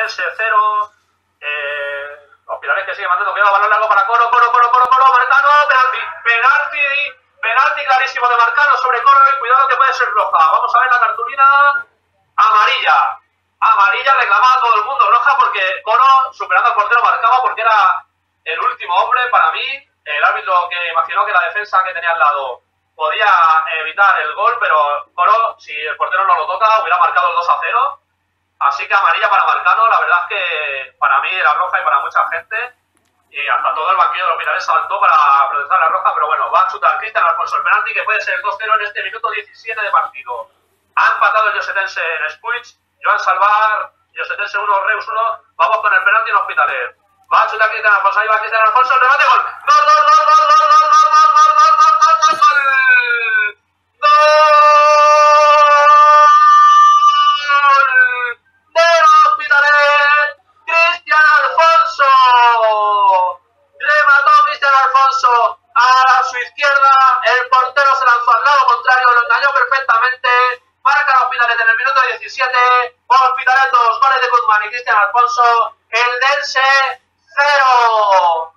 Dense 0. Hospitalet que sigue mandando cuidado, balón largo para Coro, Marcano, penalti clarísimo de Marcano sobre Coro y cuidado que puede ser roja. Vamos a ver la cartulina amarilla reclamada a todo el mundo, roja porque Coro superando al portero marcaba porque era el último hombre. Para mí, el árbitro que imaginó que la defensa que tenía al lado podía evitar el gol, pero Coro, si el portero no lo toca, hubiera marcado el 2-0. Así que amarilla para Marcano, la verdad es que para mí era roja y para mucha gente. Y hasta todo el banquillo de los Hospitalet saltó para protestar la roja, pero bueno, va a chutar Cristian Alfonso el penalti que puede ser el 2-0 en este minuto 17 de partido. Ha empatado el Llosetense en Spuig, Joan Salvar, Llosetense 1, Reus 1, vamos con el penalti en Hospitalet. Va a chutar Cristian Alfonso, ahí va Cristian Alfonso, el remate, gol. A su izquierda, el portero se lanzó al lado contrario, lo engañó perfectamente. Marca el Hospitalet en el minuto 17. Hospitalet 2, goles de Guzmán y Cristian Alfonso. El Dense 0.